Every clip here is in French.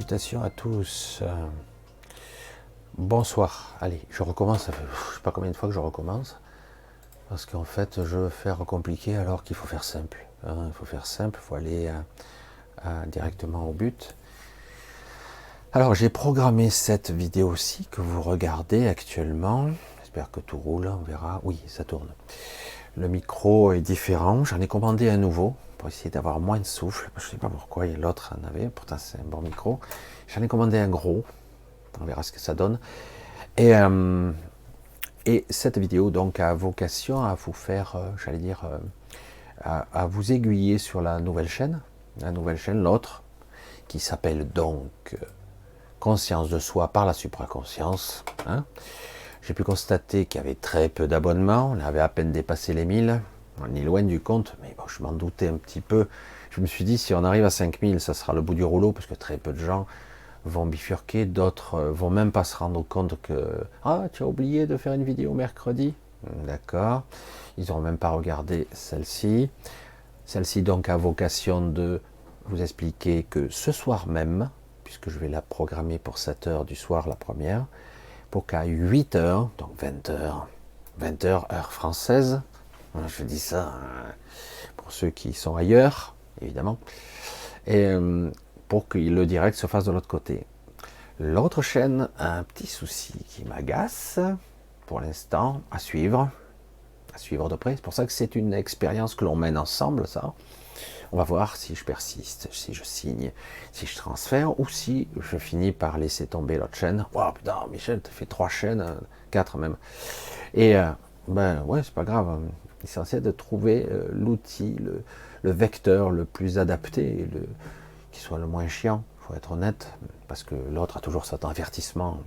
Salutations à tous. Bonsoir. Allez, je recommence. Ça fait, je sais pas combien de fois que je recommence. Parce qu'en fait, je veux faire compliqué alors qu'il faut faire simple. Il faut faire simple, il faut aller directement au but. Alors, j'ai programmé cette vidéo-ci que vous regardez actuellement. J'espère que tout roule, on verra. Oui, ça tourne. Le micro est différent. J'en ai commandé un nouveau pour essayer d'avoir moins de souffle. Je ne sais pas pourquoi l'autre en avait. Pourtant, c'est un bon micro. J'en ai commandé un gros. On verra ce que ça donne. Et cette vidéo donc a vocation à vous faire, j'allais dire, à vous aiguiller sur la nouvelle chaîne, l'autre, qui s'appelle donc Conscience de soi par la supraconscience. Hein. J'ai pu constater qu'il y avait très peu d'abonnements, on avait à peine dépassé les 1000, on est loin du compte, mais bon, je m'en doutais un petit peu. Je me suis dit, si on arrive à 5000, ça sera le bout du rouleau, parce que très peu de gens vont bifurquer, d'autres vont même pas se rendre compte que ah, tu as oublié de faire une vidéo mercredi. D'accord. Ils n'auront même pas regardé celle-ci. Celle-ci donc a vocation de vous expliquer que ce soir même, puisque je vais la programmer pour 7 heures du soir la première, pour qu'à 8 heures, donc 20 heures, 20 heures heure française, je dis ça pour ceux qui sont ailleurs, évidemment, et pour que le direct se fasse de l'autre côté. L'autre chaîne a un petit souci qui m'agace, pour l'instant, à suivre de près. C'est pour ça que c'est une expérience que l'on mène ensemble, ça. On va voir si je persiste, si je signe, si je transfère, ou si je finis par laisser tomber l'autre chaîne. Wow, putain, Michel, t'as fait 3 chaînes, 4 même. Et ben ouais, c'est pas grave. L'essentiel de trouver l'outil, le vecteur le plus adapté, qui soit le moins chiant, il faut être honnête, parce que l'autre a toujours cet avertissement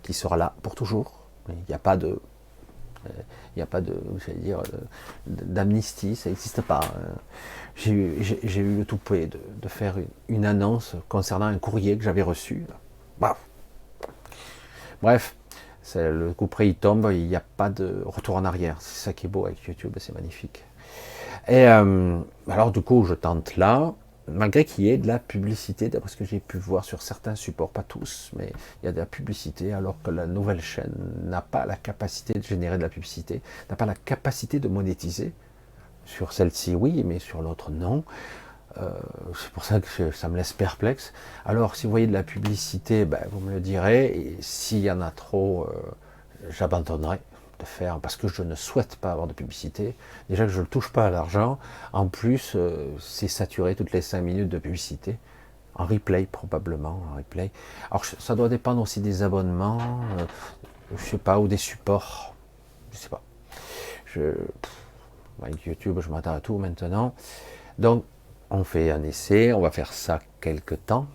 qui sera là pour toujours. Il n'y a pas de, j'allais dire, d'amnistie, ça n'existe pas. J'ai eu le toupet de faire une annonce concernant un courrier que j'avais reçu. Bref, le coup près il tombe, il n'y a pas de retour en arrière. C'est ça qui est beau avec YouTube, c'est magnifique. Et alors du coup, je tente là, malgré qu'il y ait de la publicité, d'après ce que j'ai pu voir sur certains supports, pas tous, mais il y a de la publicité, alors que la nouvelle chaîne n'a pas la capacité de générer de la publicité, n'a pas la capacité de monétiser. Sur celle-ci, oui, mais sur l'autre, non. C'est pour ça que ça me laisse perplexe. Alors, si vous voyez de la publicité, ben, vous me le direz, et s'il y en a trop, j'abandonnerai de faire, parce que je ne souhaite pas avoir de publicité. Déjà que je ne touche pas à l'argent, en plus, c'est saturé toutes les 5 minutes de publicité, en replay probablement, en replay. Alors, ça doit dépendre aussi des abonnements, je sais pas, ou des supports, je sais pas. Avec YouTube, je m'attends à tout maintenant. Donc, on fait un essai, on va faire ça quelque temps.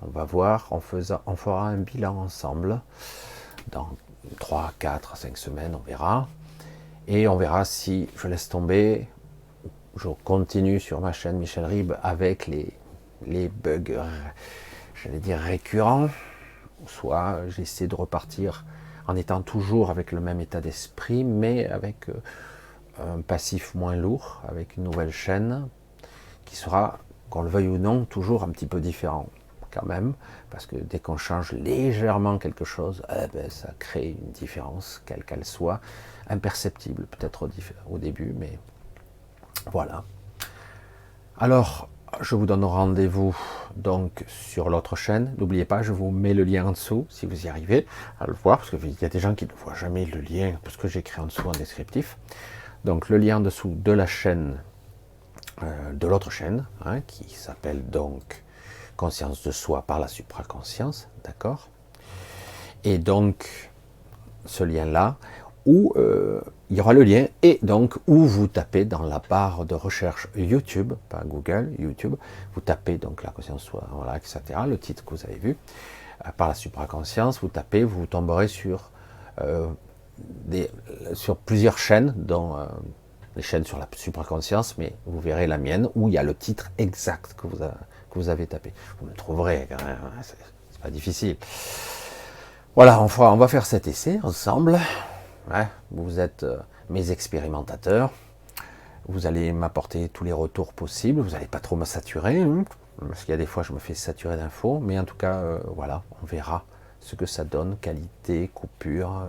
On va voir, on fera un bilan ensemble. Dans 3, 4, 5 semaines, on verra. Et on verra si je laisse tomber, je continue sur ma chaîne Michel Ribes avec les bugs, j'allais dire récurrents. Soit j'essaie de repartir en étant toujours avec le même état d'esprit, mais avec un passif moins lourd, avec une nouvelle chaîne qui sera, qu'on le veuille ou non, toujours un petit peu différent quand même, parce que dès qu'on change légèrement quelque chose, ben, ça crée une différence, quelle qu'elle soit, imperceptible peut-être au début, mais voilà. Alors, je vous donne rendez-vous donc sur l'autre chaîne. N'oubliez pas, je vous mets le lien en dessous si vous y arrivez à le voir, parce qu'il y a des gens qui ne voient jamais le lien, parce que j'écris en dessous en descriptif. Donc le lien en dessous de la chaîne, de l'autre chaîne, hein, qui s'appelle donc Conscience de soi par la supraconscience, d'accord. Et donc ce lien-là, où il y aura le lien, et donc où vous tapez dans la barre de recherche YouTube, pas Google, YouTube, vous tapez donc la conscience de soi, voilà, etc. Le titre que vous avez vu, par la supraconscience, vous tapez, vous tomberez sur plusieurs chaînes, dont les chaînes sur la supraconscience, mais vous verrez la mienne, où il y a le titre exact que vous avez tapé. Vous me trouverez quand même, hein, c'est pas difficile. Voilà, on va faire cet essai ensemble. Ouais, vous êtes mes expérimentateurs. Vous allez m'apporter tous les retours possibles. Vous n'allez pas trop me saturer. Hein. parce qu'il y a des fois je me fais saturer d'infos, mais en tout cas, voilà, on verra ce que ça donne, qualité, coupure,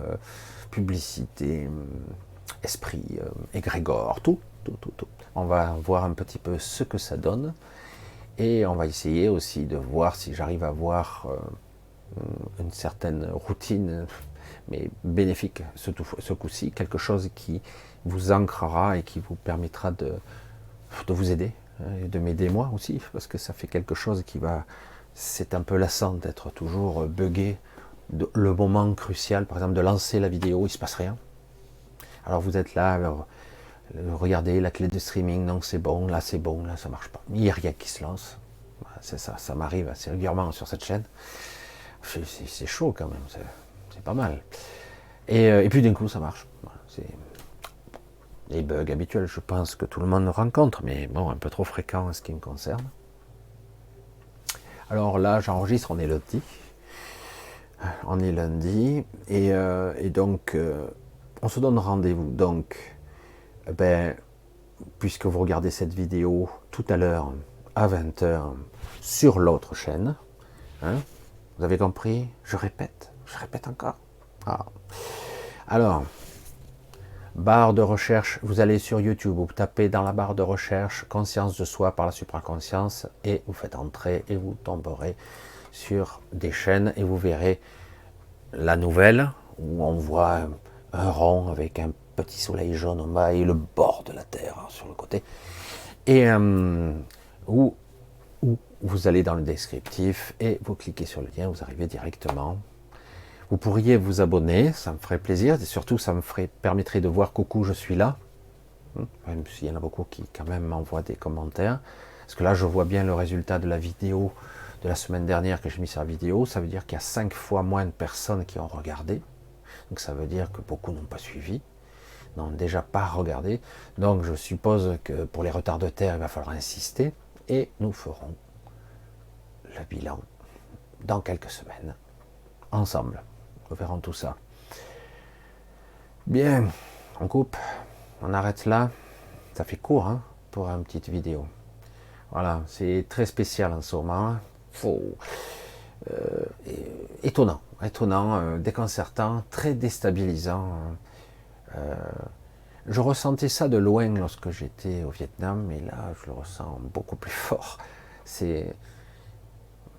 publicité, esprit, égrégore, tout. On va voir un petit peu ce que ça donne, et on va essayer aussi de voir si j'arrive à voir une certaine routine, mais bénéfique ce coup-ci, quelque chose qui vous ancrera et qui vous permettra de vous aider, et de m'aider moi aussi, parce que ça fait quelque chose qui va... C'est un peu lassant d'être toujours buggé, le moment crucial, par exemple de lancer la vidéo, il ne se passe rien. Alors vous êtes là, alors, regardez la clé de streaming, non c'est bon, là ça marche pas. Il n'y a rien qui se lance. C'est ça, ça m'arrive assez régulièrement sur cette chaîne. C'est chaud quand même, c'est pas mal. Et puis d'un coup ça marche. C'est les bugs habituels, je pense que tout le monde rencontre, mais bon, un peu trop fréquent en ce qui me concerne. Alors là, j'enregistre, on est lundi. Et donc, on se donne rendez-vous. Donc, puisque vous regardez cette vidéo tout à l'heure, à 20h, sur l'autre chaîne, hein, vous avez compris? Je répète encore. Ah. Alors, barre de recherche, vous allez sur YouTube, vous tapez dans la barre de recherche conscience de soi par la supraconscience et vous faites entrer et vous tomberez sur des chaînes et vous verrez la nouvelle où on voit un rond avec un petit soleil jaune en bas et le bord de la terre sur le côté, et où vous allez dans le descriptif et vous cliquez sur le lien, vous arrivez directement. Vous pourriez vous abonner, ça me ferait plaisir, et surtout ça me permettrait de voir coucou, je suis là, même s'il y en a beaucoup qui quand même m'envoient des commentaires, parce que là je vois bien le résultat de la vidéo de la semaine dernière que j'ai mis sur la vidéo, ça veut dire qu'il y a 5 fois moins de personnes qui ont regardé, donc ça veut dire que beaucoup n'ont pas suivi, n'ont déjà pas regardé, donc je suppose que pour les retardataires il va falloir insister, et nous ferons le bilan dans quelques semaines, ensemble. Nous verrons tout ça. Bien, on coupe, on arrête là. Ça fait court hein, pour une petite vidéo. Voilà, c'est très spécial en ce moment. Étonnant, déconcertant, très déstabilisant. Je ressentais ça de loin lorsque j'étais au Vietnam, mais là, je le ressens beaucoup plus fort. C'est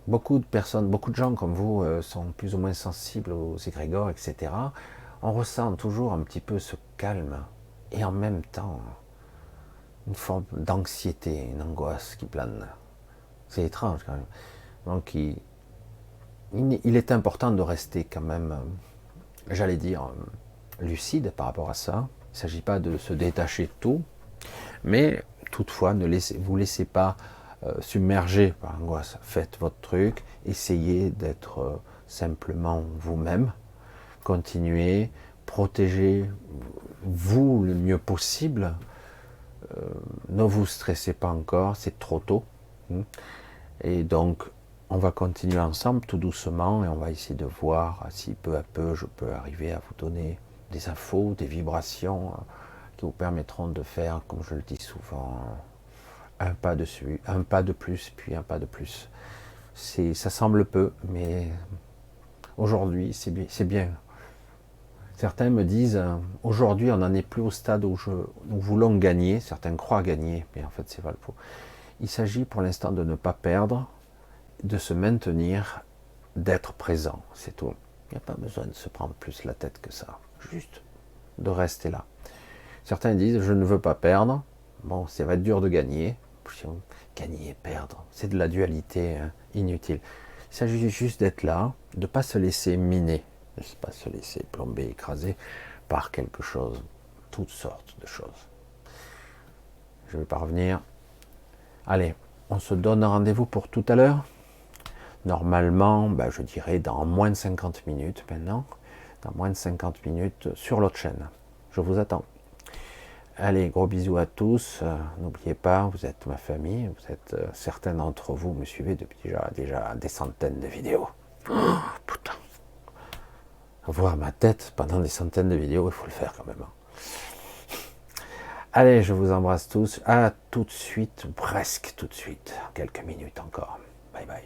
beaucoup de personnes, beaucoup de gens comme vous sont plus ou moins sensibles aux égrégores, etc. On ressent toujours un petit peu ce calme et en même temps une forme d'anxiété, une angoisse qui plane. C'est étrange quand même. Donc il est important de rester quand même, j'allais dire, lucide par rapport à ça. Il ne s'agit pas de se détacher de tout, mais toutefois ne vous laissez pas submerger par l'angoisse. Faites votre truc, essayez d'être simplement vous-même, continuez, protégez vous le mieux possible, ne vous stressez pas encore, c'est trop tôt. Et donc on va continuer ensemble tout doucement et on va essayer de voir si peu à peu je peux arriver à vous donner des infos, des vibrations qui vous permettront de faire, comme je le dis souvent, un pas dessus, un pas de plus, puis un pas de plus. Ça semble peu, mais aujourd'hui, c'est bien. Certains me disent, aujourd'hui, on n'en est plus au stade où nous voulons gagner. Certains croient gagner, mais en fait, c'est pas le faux. Il s'agit pour l'instant de ne pas perdre, de se maintenir, d'être présent, c'est tout. Il n'y a pas besoin de se prendre plus la tête que ça. Juste de rester là. Certains disent, je ne veux pas perdre. Bon, ça va être dur de gagner. Gagner et perdre, c'est de la dualité inutile. Il s'agit juste d'être là, de ne pas se laisser miner, de ne pas se laisser plomber, écraser par quelque chose, toutes sortes de choses. Je ne vais pas revenir. Allez, on se donne rendez-vous pour tout à l'heure. Normalement, je dirais dans moins de 50 minutes maintenant, dans moins de 50 minutes sur l'autre chaîne. Je vous attends. Allez, gros bisous à tous. N'oubliez pas, vous êtes ma famille. Vous êtes certains d'entre vous me suivez depuis déjà des centaines de vidéos. Oh, putain. Voir ma tête pendant des centaines de vidéos, il faut le faire quand même. Allez, je vous embrasse tous. À tout de suite, ou presque tout de suite. Quelques minutes encore. Bye bye.